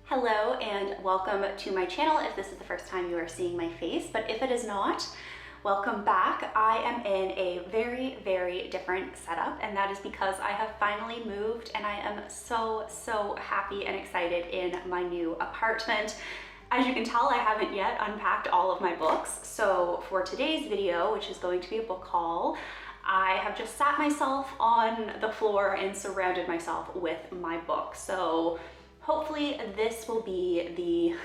Hello and welcome to my channel if this is the first time you are seeing my face, but if it is not, welcome back. I am in a very different setup, and that is because I have finally moved and I am so happy and excited in my new apartment. As you can tell, I haven't yet unpacked all of my books, so for today's video, which is going to be a book haul, I have just sat myself on the floor and surrounded myself with my books. So hopefully this will be the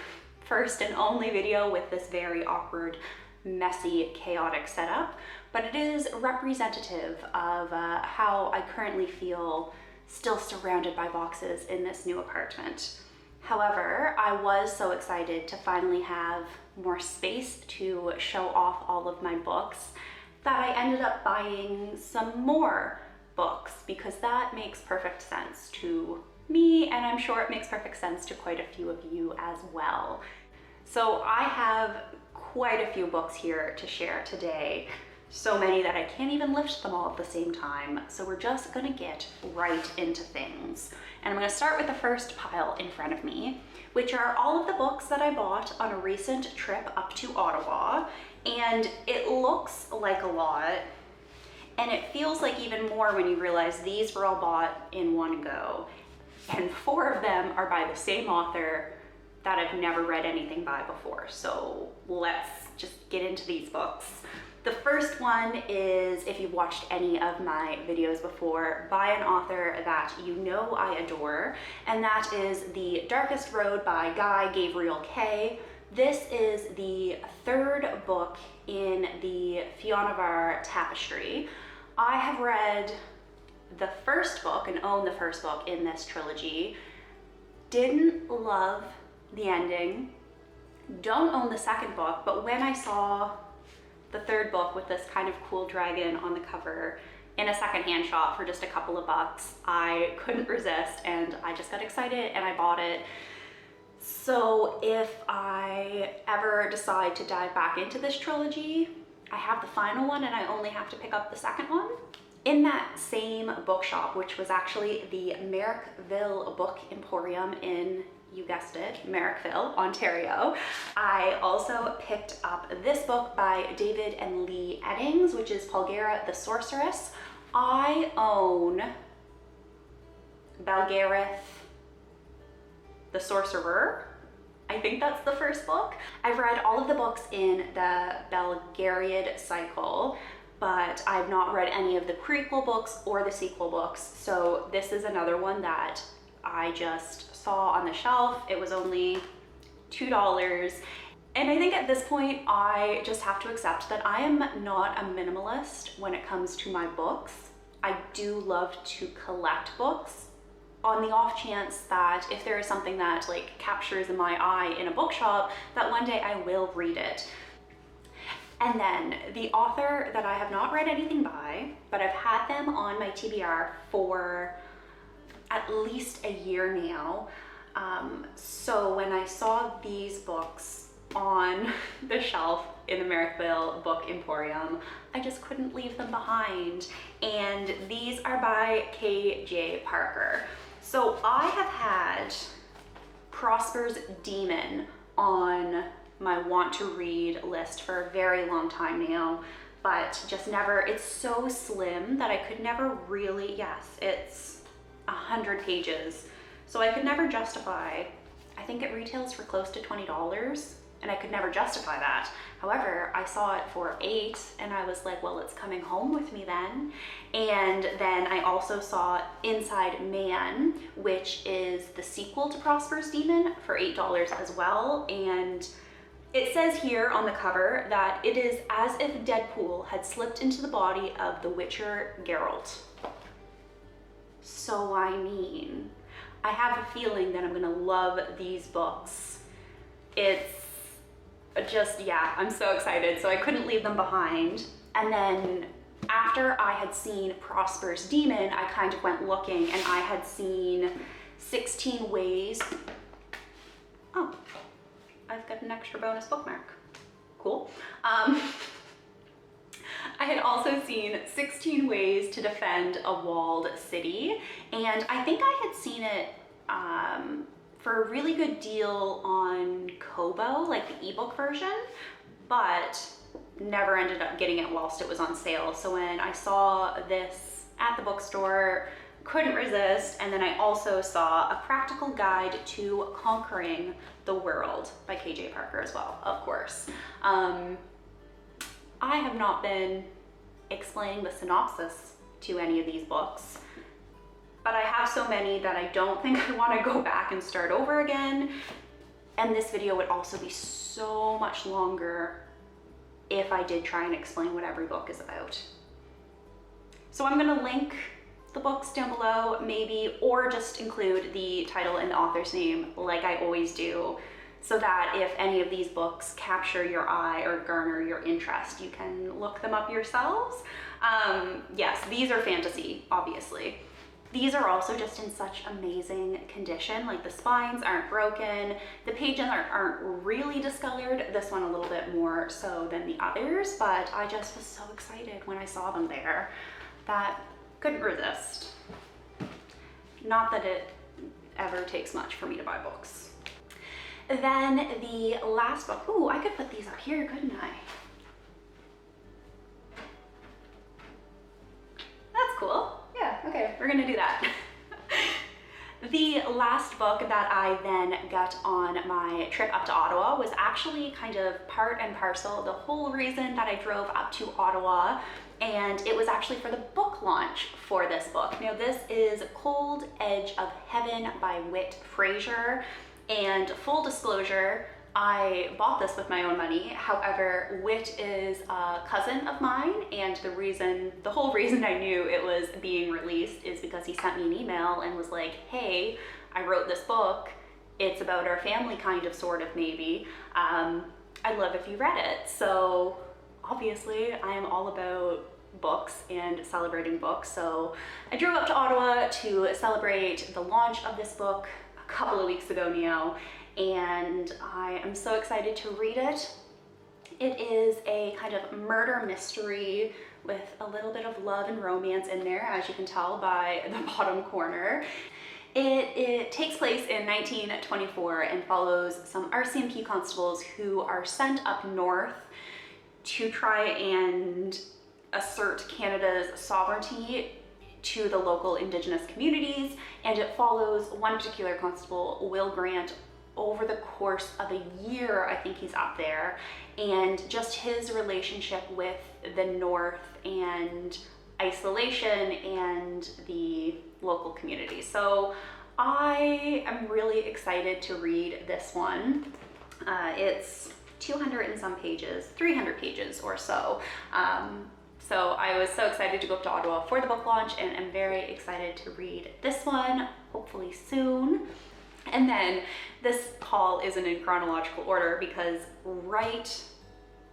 first and only video with this very awkward, messy, chaotic setup, but it is representative of how I currently feel still surrounded by boxes in this new apartment. However, I was so excited to finally have more space to show off all of my books that I ended up buying some more books because that makes perfect sense to me, and I'm sure it makes perfect sense to quite a few of you as well. So I have quite a few books here to share today, so many that I can't even lift them all at the same time. So we're just gonna get right into things. And I'm gonna start with the first pile in front of me, which are all of the books that I bought on a recent trip up to Ottawa. And it looks like a lot, and it feels like even more when you realize these were all bought in one go. And 4 of them are by the same author that I've never read anything by before. So let's just get into these books. The first one is, if you've watched any of my videos before, by an author that you know I adore, and that is The Darkest Road by Gavriel. This is the 3rd book in the Fionnevar tapestry. I have read the first book and own the first book in this trilogy. Didn't love the ending. Don't own the second book, but when I saw the 3rd book with this kind of cool dragon on the cover in a secondhand shop for just a couple of bucks, I couldn't resist and I just got excited and I bought it. So if I ever decide to dive back into this trilogy, I have the final one and I only have to pick up the second one. In that same bookshop, which was actually the Merrickville Book Emporium in, you guessed it, Merrickville, Ontario, I also picked up this book by David and Leigh Eddings, which is Polgara, the Sorceress. I own Belgareth, the Sorcerer. I think that's the first book. I've read all of the books in the Belgariad cycle, but I've not read any of the prequel books or the sequel books. So this is another one that I just saw on the shelf. It was only $2. And I think at this point, I just have to accept that I am not a minimalist when it comes to my books. I do love to collect books on the off chance that if there is something that like captures my eye in a bookshop, that one day I will read it. And then the author that I have not read anything by, but I've had them on my TBR for at least a year now. So when I saw these books on the shelf in the Merrickville Book Emporium, I just couldn't leave them behind. And these are by K.J. Parker. So I have had Prosper's Demon on my want to read list for a very long time now, but just never, it's so slim that I could never really, yes, it's 100 pages. So I could never justify, I think it retails for close to $20 and I could never justify that. However, I saw it for $8 and I was like, well, it's coming home with me then. And then I also saw Inside Man, which is the sequel to Prosper's Demon, for $8 as well. And it says here on the cover that it is as if Deadpool had slipped into the body of the Witcher Geralt. So I mean, I have a feeling that I'm gonna love these books. It's just, yeah, I'm so excited. So I couldn't leave them behind. And then after I had seen Prosper's Demon, I kind of went looking and I had seen 16 Ways. Oh, I've got an extra bonus bookmark. Cool. I had also seen 16 Ways to Defend a Walled City, and I think I had seen it for a really good deal on Kobo, like the ebook version, but never ended up getting it whilst it was on sale. So when I saw this at the bookstore, couldn't resist. And then I also saw A Practical Guide to Conquering the World by KJ Parker as well, of course. I have not been explaining the synopsis to any of these books, but I have so many that I don't think I want to go back and start over again. And this video would also be so much longer if I did try and explain what every book is about. So I'm gonna link the books down below, maybe, or just include the title and the author's name like I always do, so that if any of these books capture your eye or garner your interest, you can look them up yourselves. Yes, these are fantasy, obviously. These are also just in such amazing condition. Like the spines aren't broken, the pages aren't really discolored. This one a little bit more so than the others, but I just was so excited when I saw them there that couldn't resist. Not that it ever takes much for me to buy books. Then the last book, ooh, I could put these up here, couldn't I? That's cool. Yeah, okay, we're gonna do that. The last book that I then got on my trip up to Ottawa was actually kind of part and parcel the whole reason that I drove up to Ottawa, and it was actually for the book launch for this book. Now this is Cold Edge of Heaven by Whit Fraser, and full disclosure, I bought this with my own money. However, Whit is a cousin of mine, and the whole reason I knew it was being released is because he sent me an email and was like, hey, I wrote this book. It's about our family, kind of, sort of, maybe. I'd love if you read it. So obviously I am all about books and celebrating books. So I drove up to Ottawa to celebrate the launch of this book a couple of weeks ago now, and I am so excited to read it. It is a kind of murder mystery with a little bit of love and romance in there, as you can tell by the bottom corner. It takes place in 1924 and follows some RCMP constables who are sent up north to try and assert Canada's sovereignty to the local Indigenous communities, and it follows one particular constable, Will Grant, over the course of a year. I think he's up there, and just his relationship with the North and isolation and the local community. So I am really excited to read this one. It's 200 and some pages, 300 pages or so. So I was so excited to go up to Ottawa for the book launch, and I'm very excited to read this one, hopefully soon. And then this haul isn't in chronological order because right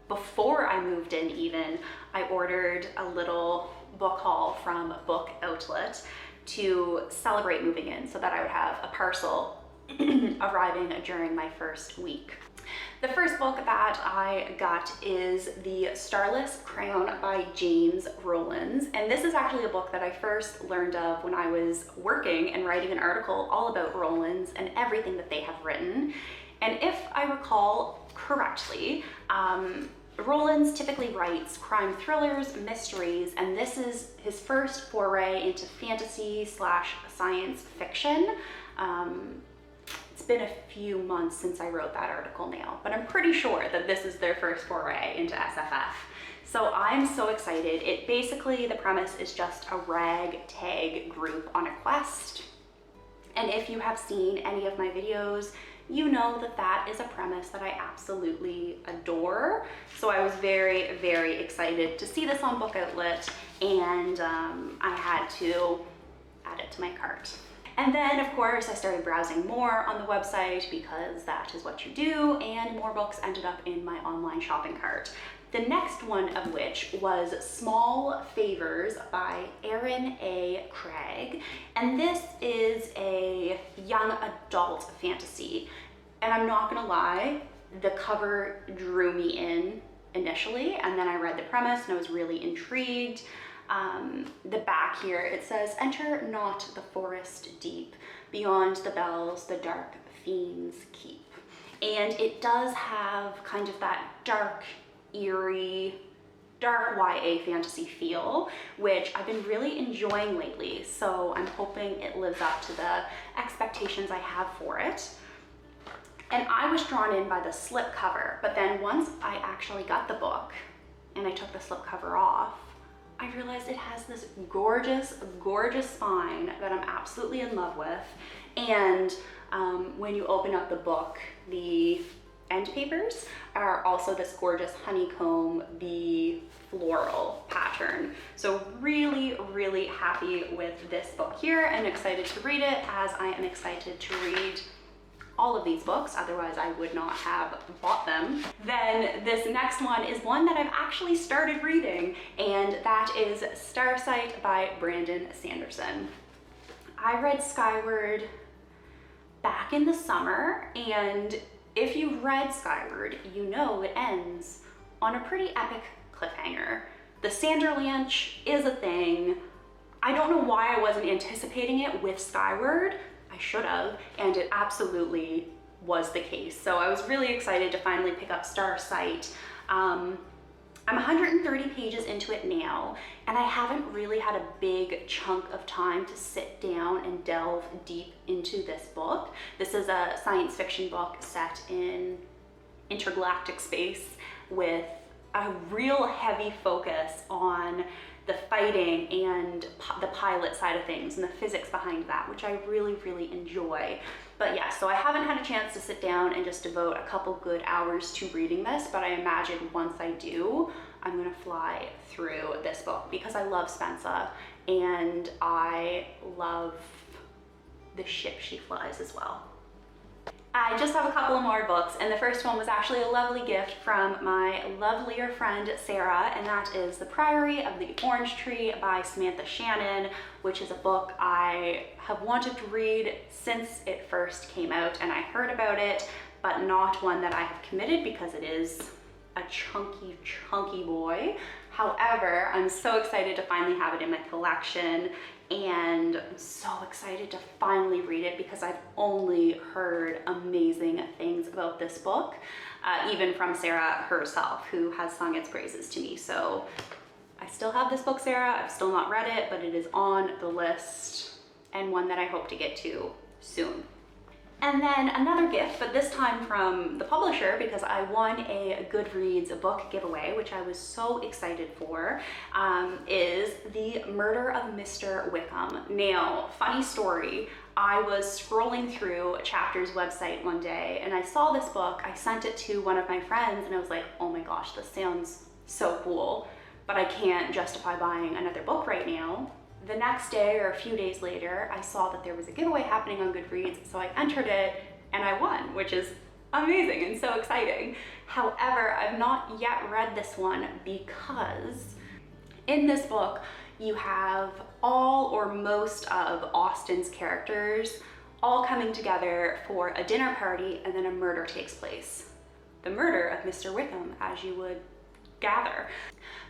before I moved in even, I ordered a little book haul from Book Outlet to celebrate moving in so that I would have a parcel arriving during my first week. The first book that I got is the Starless Crown by James Rollins, and this is actually a book that I first learned of when I was working and writing an article all about Rollins and everything that they have written. And if I recall correctly, Rollins typically writes crime thrillers, mysteries, and this is his first foray into fantasy / science fiction. It's been a few months since I wrote that article now, but I'm pretty sure that this is their first foray into SFF. So I'm so excited. It basically, the premise is just a ragtag group on a quest. And if you have seen any of my videos, you know that that is a premise that I absolutely adore. So I was very, very excited to see this on Book Outlet, and I had to add it to my cart. And then, of course, I started browsing more on the website because that is what you do, and more books ended up in my online shopping cart. The next one of which was Small Favors by Erin A. Craig. And this is a young adult fantasy. And I'm not gonna lie, the cover drew me in initially, and then I read the premise and I was really intrigued. The back here, it says, "Enter not the forest deep, beyond the bells, the dark Fiend's Keep. And it does have kind of that dark, eerie, dark YA fantasy feel, which I've been really enjoying lately. So I'm hoping it lives up to the expectations I have for it. And I was drawn in by the slipcover, but then once I actually got the book and I took the slipcover off, I realized it has this gorgeous, gorgeous spine that I'm absolutely in love with. And when you open up the book, the end papers are also this gorgeous honeycomb bee floral pattern. So really, really happy with this book here and excited to read it, as I am excited to read all of these books, otherwise I would not have bought them. Then this next one is one that I've actually started reading, and that is Starsight by Brandon Sanderson. I read Skyward back in the summer, and if you've read Skyward, you know it ends on a pretty epic cliffhanger. The Sanderlanche is a thing. I don't know why I wasn't anticipating it with Skyward. I should have, and it absolutely was the case. So I was really excited to finally pick up Starsight. I'm 130 pages into it now, and I haven't really had a big chunk of time to sit down and delve deep into this book. This is a science fiction book set in intergalactic space with a real heavy focus on the fighting and the pilot side of things and the physics behind that, which I really, really enjoy. But yeah, so I haven't had a chance to sit down and just devote a couple good hours to reading this, but I imagine once I do, I'm gonna fly through this book because I love Spensa and I love the ship she flies as well. I just have a couple of more books, and the first one was actually a lovely gift from my lovelier friend Sarah, and that is The Priory of the Orange Tree by Samantha Shannon, which is a book I have wanted to read since it first came out, and I heard about it, but not one that I have committed because it is a chunky, chunky boy. However, I'm so excited to finally have it in my collection, and I'm so excited to finally read it because I've only heard amazing things about this book, even from Sarah herself, who has sung its praises to me. So I still have this book, Sarah. I've still not read it, but it is on the list and one that I hope to get to soon. And then another gift, but this time from the publisher, because I won a Goodreads book giveaway, which I was so excited for, is The Murder of Mr. Wickham. Now, funny story, I was scrolling through Chapter's website one day and I saw this book. I sent it to one of my friends and I was like, oh my gosh, this sounds so cool, but I can't justify buying another book right now. The next day or a few days later, I saw that there was a giveaway happening on Goodreads, so I entered it and I won, which is amazing and so exciting. However, I've not yet read this one because in this book, you have all or most of Austen's characters all coming together for a dinner party, and then a murder takes place. The murder of Mr. Wickham, as you would gather.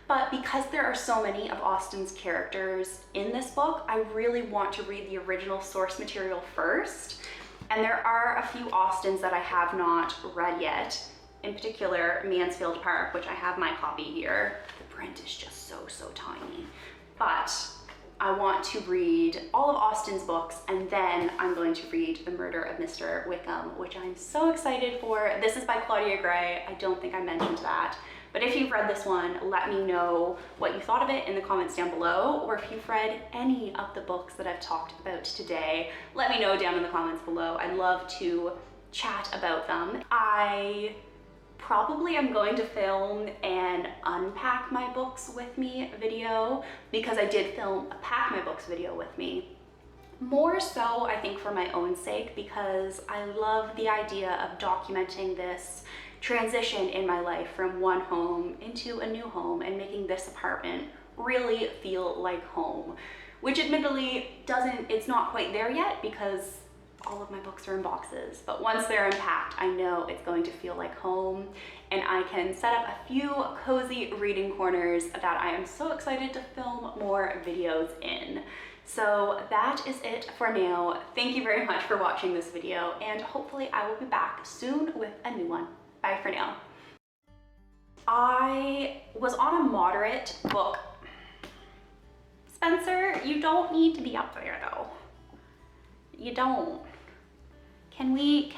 But because there are so many of Austen's characters in this book, I really want to read the original source material first. And there are a few Austens that I have not read yet, in particular Mansfield Park, which I have my copy here. The print is just so, so tiny. But I want to read all of Austen's books, and then I'm going to read The Murder of Mr. Wickham, which I'm so excited for. This is by Claudia Gray. I don't think I mentioned that. But if you've read this one, let me know what you thought of it in the comments down below, or if you've read any of the books that I've talked about today, let me know down in the comments below. I'd love to chat about them. I probably am going to film an unpack my books with me video, because I did film a pack my books video with me. More so, I think, for my own sake, because I love the idea of documenting this transition in my life from one home into a new home and making this apartment really feel like home, which admittedly it's not quite there yet because all of my books are in boxes, but once they're unpacked, I know it's going to feel like home, and I can set up a few cozy reading corners that I am so excited to film more videos in. So that is it for now. Thank you very much for watching this video, and hopefully I will be back soon with a new one. Bye for now. I was on a moderate book. Spencer, you don't need to be up there though. You don't. Can we,